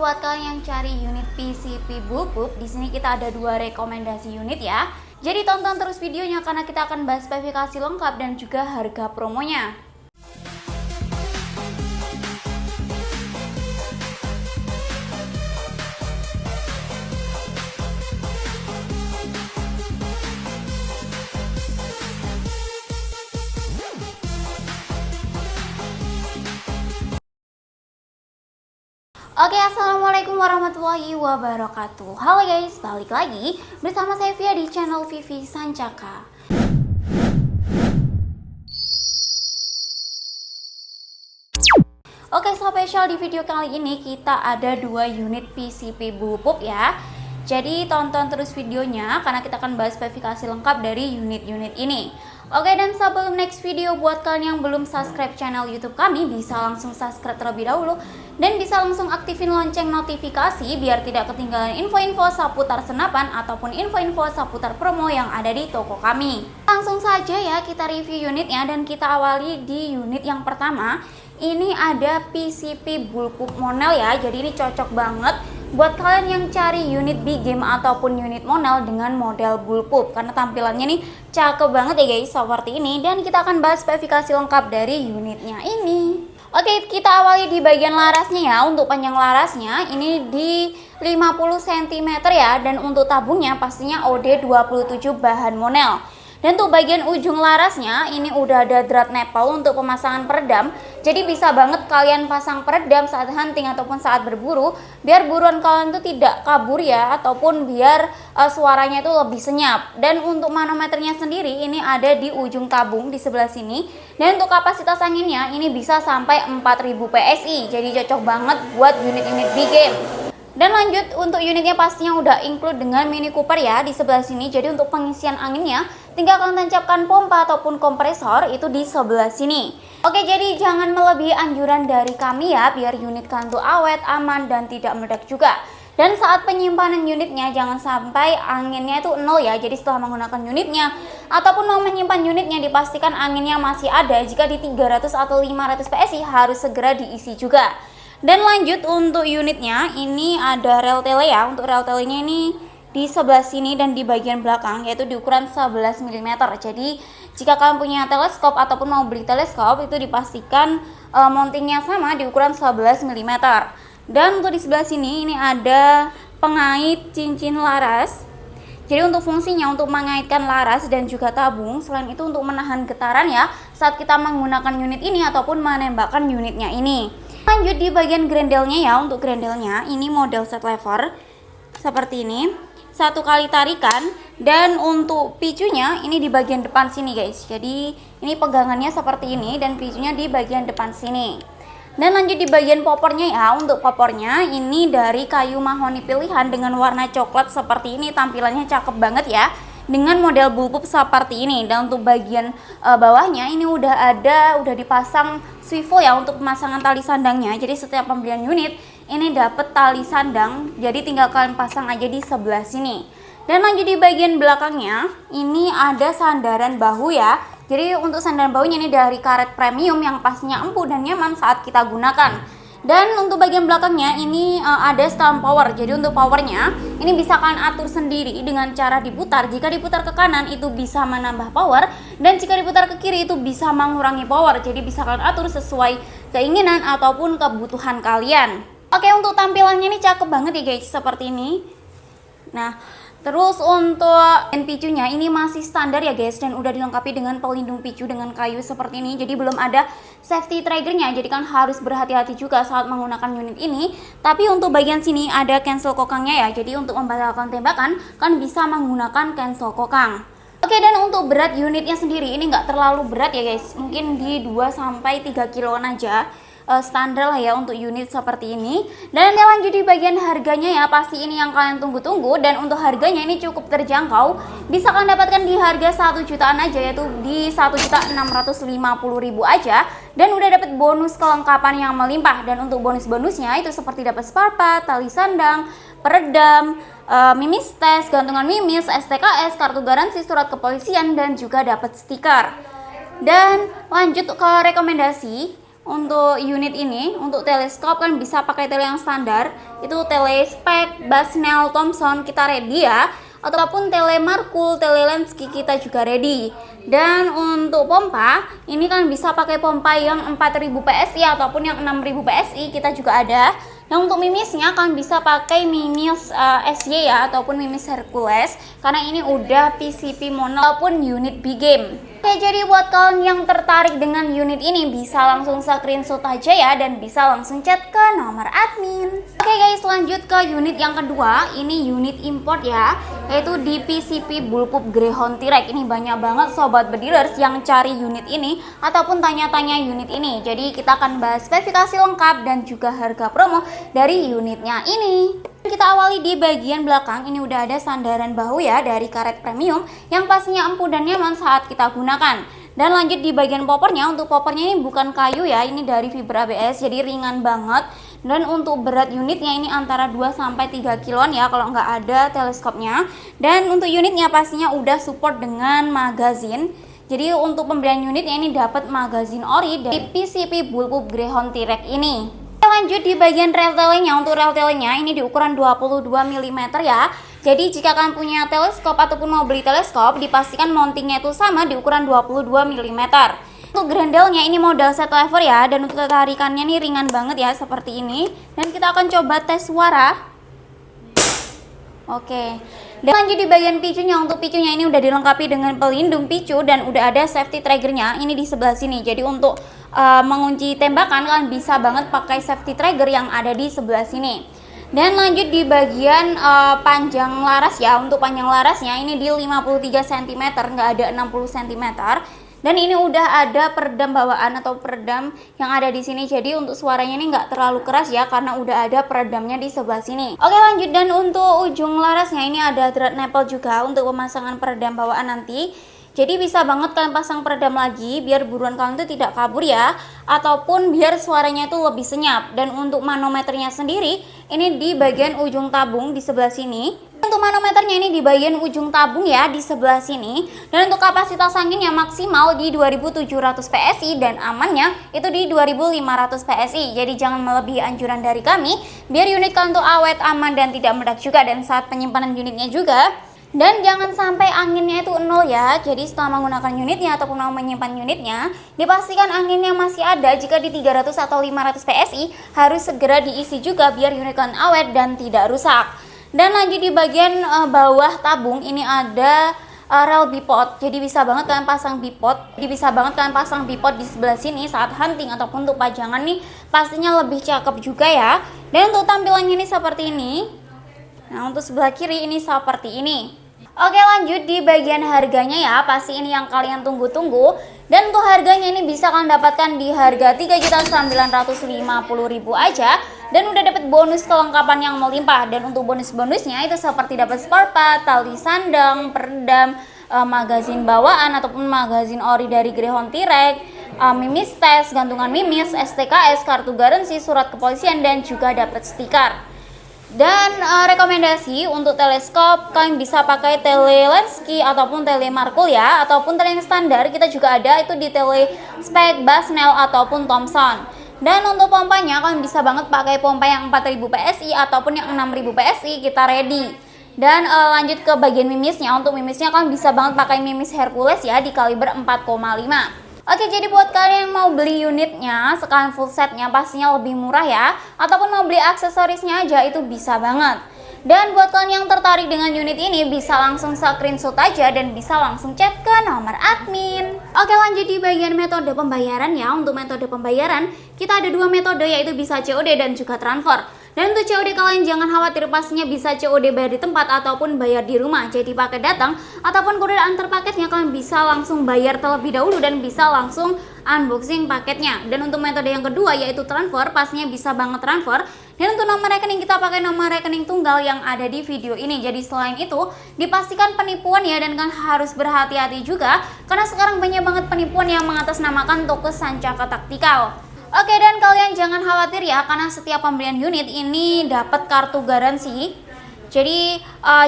buat kalian yang cari unit PCP Bulkbook. Di sini kita ada 2 rekomendasi unit ya. Jadi tonton terus videonya karena kita akan bahas spesifikasi lengkap dan juga harga promonya. Oke, assalamualaikum warahmatullahi wabarakatuh. Halo guys, balik lagi bersama saya Via di channel Vivi Sancaka. Oke, spesial di video kali ini kita ada 2 unit PCP Bulkbook ya. Jadi tonton terus videonya karena kita akan bahas spesifikasi lengkap dari unit-unit ini. Oke, dan sebelum next video, buat kalian yang belum subscribe channel YouTube kami, bisa langsung subscribe terlebih dahulu dan bisa langsung aktifin lonceng notifikasi biar tidak ketinggalan info-info seputar senapan ataupun info-info seputar promo yang ada di toko kami. Langsung saja ya kita review unitnya dan kita awali di unit yang pertama. Ini ada PCP Bulkbook Monel ya, jadi ini cocok banget buat kalian yang cari unit big game ataupun unit monel dengan model Bulkbook karena tampilannya nih cakep banget ya guys seperti ini. Dan kita akan bahas spesifikasi lengkap dari unitnya ini. Oke, kita awali di bagian larasnya ya. Untuk panjang larasnya ini di 50 cm ya, dan untuk tabungnya pastinya OD27 bahan monel. Dan untuk bagian ujung larasnya ini udah ada drat nepal untuk pemasangan peredam. Jadi bisa banget kalian pasang peredam saat hunting ataupun saat berburu biar buruan kalian tuh tidak kabur ya, ataupun biar suaranya itu lebih senyap. Dan untuk manometernya sendiri ini ada di ujung tabung di sebelah sini. Dan untuk kapasitas anginnya ini bisa sampai 4000 PSI. Jadi cocok banget buat unit-unit big game. Dan lanjut untuk unitnya pastinya udah include dengan Mini Cooper ya di sebelah sini. Jadi untuk pengisian anginnya tinggal kalian tancapkan pompa ataupun kompresor itu di sebelah sini. Oke, jadi jangan melebihi anjuran dari kami ya biar unit kalian tuh awet, aman dan tidak meledak juga. Dan saat penyimpanan unitnya jangan sampai anginnya itu 0 ya. Jadi setelah menggunakan unitnya ataupun mau menyimpan unitnya dipastikan anginnya masih ada. Jika di 300 atau 500 PSI harus segera diisi juga. Dan lanjut untuk unitnya ini ada rel tele ya. Untuk rel telenya ini di sebelah sini dan di bagian belakang yaitu di ukuran 11 mm. Jadi jika kalian punya teleskop ataupun mau beli teleskop itu dipastikan mountingnya sama di ukuran 11 mm. Dan untuk di sebelah sini ini ada pengait cincin laras. Jadi untuk fungsinya untuk mengaitkan laras dan juga tabung. Selain itu untuk menahan getaran ya saat kita menggunakan unit ini ataupun menembakkan unitnya ini. Lanjut di bagian grendelnya ya. Untuk grendelnya ini model set lever seperti ini, 1 kali tarikan. Dan untuk picunya ini di bagian depan sini guys. Jadi ini pegangannya seperti ini dan picunya di bagian depan sini. Dan lanjut di bagian popornya ya. Untuk popornya ini dari kayu mahoni pilihan dengan warna coklat seperti ini. Tampilannya cakep banget ya dengan model bulkbook seperti ini. Dan untuk bagian bawahnya ini udah dipasang swivel ya untuk pemasangan tali sandangnya. Jadi setiap pembelian unit ini dapat tali sandang, jadi tinggal kalian pasang aja di sebelah sini. Dan lanjut di bagian belakangnya ini ada sandaran bahu ya. Jadi untuk sandaran bahunya ini dari karet premium yang pastinya empuk dan nyaman saat kita gunakan. Dan untuk bagian belakangnya ini ada stand power. Jadi untuk powernya ini bisa kalian atur sendiri dengan cara diputar. Jika diputar ke kanan itu bisa menambah power, dan jika diputar ke kiri itu bisa mengurangi power. Jadi bisa kalian atur sesuai keinginan ataupun kebutuhan kalian. Oke, untuk tampilannya ini cakep banget ya guys seperti ini. Nah, terus untuk picunya ini masih standar ya guys, dan udah dilengkapi dengan pelindung picu dengan kayu seperti ini. Jadi belum ada safety triggernya, jadi kan harus berhati-hati juga saat menggunakan unit ini. Tapi untuk bagian sini ada cancel kokangnya ya. Jadi untuk membatalkan tembakan kan bisa menggunakan cancel kokang. Oke, dan untuk berat unitnya sendiri ini nggak terlalu berat ya guys. Mungkin di 2-3 kiloan aja. Standar lah ya untuk unit seperti ini. Dan yang lanjut di bagian harganya ya, pasti ini yang kalian tunggu-tunggu. Dan untuk harganya ini cukup terjangkau, bisa kalian dapatkan di harga 1 jutaan aja, yaitu di 1.650.000 aja. Dan udah dapat bonus kelengkapan yang melimpah. Dan untuk bonus-bonusnya itu seperti dapat spare part, tali sandang, peredam, mimis tes, gantungan mimis, STKS, kartu garansi, surat kepolisian, dan juga dapat stiker. Dan lanjut ke rekomendasi. untuk unit ini, untuk teleskop kan bisa pakai tele yang standar, itu tele spek, Basnel, Thomson kita ready ya, ataupun tele Markul, tele Lenski kita juga ready. Dan untuk pompa, ini kan bisa pakai pompa yang 4000 PSI ataupun yang 6000 PSI kita juga ada. Nah untuk mimisnya kalian bisa pakai mimis SY ya, ataupun mimis Hercules, karena ini udah PCP mono ataupun unit big game. Oke, jadi buat kalian yang tertarik dengan unit ini bisa langsung screenshot aja ya, dan bisa langsung chat ke nomor admin. Oke guys, lanjut ke unit yang kedua. Ini unit import ya, yaitu di PCP Bullpup Greyhound T-Rex. Ini banyak banget sobat bedilers yang cari unit ini ataupun tanya-tanya unit ini. Jadi kita akan bahas spesifikasi lengkap dan juga harga promo dari unitnya ini. Kita awali di bagian belakang. Ini udah ada sandaran bahu ya dari karet premium yang pastinya empuk dan nyaman saat kita gunakan. Dan lanjut di bagian poppernya. Untuk poppernya ini bukan kayu ya, ini dari fiber ABS, jadi ringan banget. Dan untuk berat unitnya ini antara 2-3 kiloan ya kalau nggak ada teleskopnya. Dan untuk unitnya pastinya udah support dengan magazine. Jadi untuk pembelian unitnya ini dapat magazine ori dari PCP Bullpup Greyhound T-Rex ini. Lanjut di bagian rail-tailnya. Untuk rail-tailnya ini di ukuran 22 mm ya. Jadi jika kalian punya teleskop ataupun mau beli teleskop, dipastikan mountingnya itu sama di ukuran 22 mm. Untuk grendelnya ini model set lever ya, dan untuk tarikannya nih ringan banget ya seperti ini. Dan kita akan coba tes suara. Oke. Dan lanjut di bagian picunya. Untuk picunya ini udah dilengkapi dengan pelindung picu dan udah ada safety triggernya ini di sebelah sini. Jadi untuk mengunci tembakan kalian bisa banget pakai safety trigger yang ada di sebelah sini. Dan lanjut di bagian panjang laras ya. Untuk panjang larasnya ini di 53 cm, nggak ada 60 cm. Dan ini udah ada peredam bawaan atau peredam yang ada di sini. Jadi untuk suaranya ini nggak terlalu keras ya, karena udah ada peredamnya di sebelah sini. Oke lanjut, dan untuk ujung larasnya ini ada thread nipple juga untuk pemasangan peredam bawaan nanti. Jadi bisa banget kalian pasang peredam lagi biar buruan kalian itu tidak kabur ya, ataupun biar suaranya itu lebih senyap. Dan untuk manometernya sendiri ini di bagian ujung tabung di sebelah sini. Untuk manometernya ini di bagian ujung tabung ya di sebelah sini. Dan untuk kapasitas anginnya maksimal di 2700 PSI dan amannya itu di 2500 PSI. Jadi jangan melebihi anjuran dari kami biar unit kalian tuh awet, aman dan tidak meledak juga, dan saat penyimpanan unitnya juga. Dan jangan sampai anginnya itu nol ya. Jadi setelah menggunakan unitnya ataupun mau menyimpan unitnya, dipastikan anginnya masih ada. Jika di 300 atau 500 PSI harus segera diisi juga biar unit kalian awet dan tidak rusak. Dan lanjut di bagian bawah tabung ini ada rel bipod. Jadi bisa banget kalian pasang bipod. Di sebelah sini saat hunting ataupun untuk pajangan nih pastinya lebih cakep juga ya. Dan untuk tampilannya ini seperti ini. Nah untuk sebelah kiri ini seperti ini. Oke lanjut di bagian harganya ya. Pasti ini yang kalian tunggu-tunggu. Dan untuk harganya ini bisa kalian dapatkan di harga 3.950.000 aja. Dan udah dapat bonus kelengkapan yang melimpah. Dan untuk bonus-bonusnya itu seperti dapat spare part, tali sandang, peredam, magazin bawaan ataupun magazin ori dari Greyhound T-Rex, mimis tes, gantungan mimis, STKS, kartu garansi, surat kepolisian, dan juga dapat stiker. Dan rekomendasi untuk teleskop kalian bisa pakai tele Lenski ataupun tele Markul ya, ataupun tele yang standar kita juga ada itu di tele spek, Basnel ataupun Thomson. Dan untuk pompanya kalian bisa banget pakai pompa yang 4000 PSI ataupun yang 6000 PSI kita ready. Dan lanjut ke bagian mimisnya. Untuk mimisnya kalian bisa banget pakai mimis Hercules ya di kaliber 4,5. Oke, jadi buat kalian yang mau beli unitnya sekalian full setnya pastinya lebih murah ya, ataupun mau beli aksesorisnya aja itu bisa banget. Dan buat kalian yang tertarik dengan unit ini bisa langsung screenshot aja dan bisa langsung chat ke nomor admin. Oke lanjut di bagian metode pembayaran ya. Untuk metode pembayaran kita ada dua metode, yaitu bisa COD dan juga transfer. Dan untuk COD kalian jangan khawatir, pastinya bisa COD bayar di tempat ataupun bayar di rumah. Jadi paket datang ataupun kurir antar paketnya kalian bisa langsung bayar terlebih dahulu dan bisa langsung unboxing paketnya. Dan untuk metode yang kedua yaitu transfer, pastinya bisa banget transfer. Dan untuk nomor rekening kita pakai nomor rekening tunggal yang ada di video ini. Jadi selain itu dipastikan penipuan ya, dan kalian harus berhati-hati juga karena sekarang banyak banget penipuan yang mengatasnamakan toko Sancaka Taktikal. Oke, dan kalian jangan khawatir ya, karena setiap pembelian unit ini dapat kartu garansi. Jadi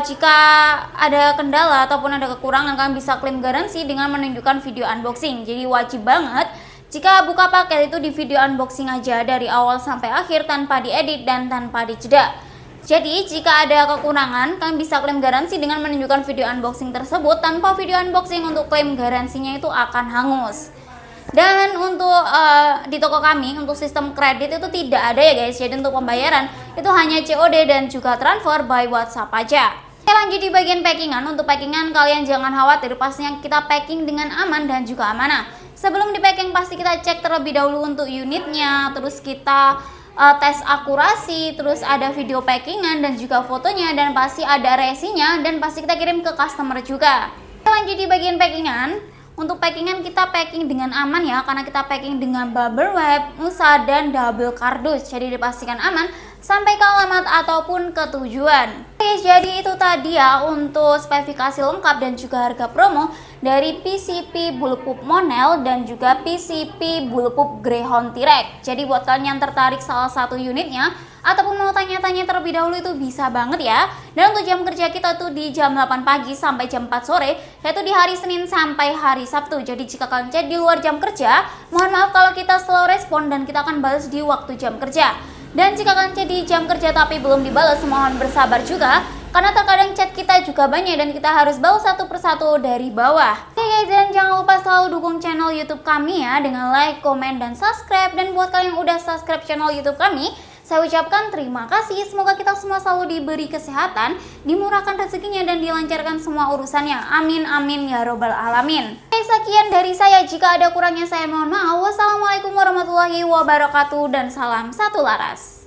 jika ada kendala ataupun ada kekurangan kalian bisa klaim garansi dengan menunjukkan video unboxing. Jadi wajib banget Jika buka paket itu di video unboxing aja dari awal sampai akhir tanpa diedit dan tanpa dijeda. Jadi jika ada kekurangan, kalian bisa klaim garansi dengan menunjukkan video unboxing tersebut. Tanpa video unboxing, untuk klaim garansinya itu akan hangus. Dan untuk di toko kami, untuk sistem kredit itu tidak ada ya guys. Jadi untuk pembayaran itu hanya COD dan juga transfer by WhatsApp aja. Oke, lanjut di bagian packingan. Untuk packingan kalian jangan khawatir, pastinya kita packing dengan aman dan juga amanah. Sebelum di packing pasti kita cek terlebih dahulu untuk unitnya, terus kita tes akurasi, terus ada video packingan dan juga fotonya, dan pasti ada resinya, dan pasti kita kirim ke customer juga. Lanjut di bagian packingan. Untuk packingan kita packing dengan aman ya, karena kita packing dengan bubble wrap, musa, dan double kardus. Jadi dipastikan aman sampai ke alamat ataupun ke tujuan. Oke, jadi itu tadi ya untuk spesifikasi lengkap dan juga harga promo dari PCP Bulletproof Monel dan juga PCP Bulletproof Greyhound T-Rex. Jadi buat kalian yang tertarik salah satu unitnya ataupun mau tanya-tanya terlebih dahulu itu bisa banget ya. Dan untuk jam kerja kita tuh di jam 8 pagi sampai jam 4 sore, yaitu di hari Senin sampai hari Sabtu. Jadi jika kalian chat di luar jam kerja, mohon maaf kalau kita slow respon dan kita akan balas di waktu jam kerja. Dan jika kalian chat di jam kerja tapi belum dibalas, mohon bersabar juga, karena terkadang chat kita juga banyak dan kita harus balas satu persatu dari bawah. Oke guys, dan jangan lupa selalu dukung channel YouTube kami ya dengan like, komen, dan subscribe. Dan buat kalian yang udah subscribe channel YouTube kami, saya ucapkan terima kasih. Semoga kita semua selalu diberi kesehatan, dimurahkan rezekinya, dan dilancarkan semua urusannya. Amin amin ya robbal alamin. Oke, sekian dari saya. Jika ada kurangnya saya mohon maaf. Wassalamualaikum warahmatullahi wabarakatuh dan salam satu laras.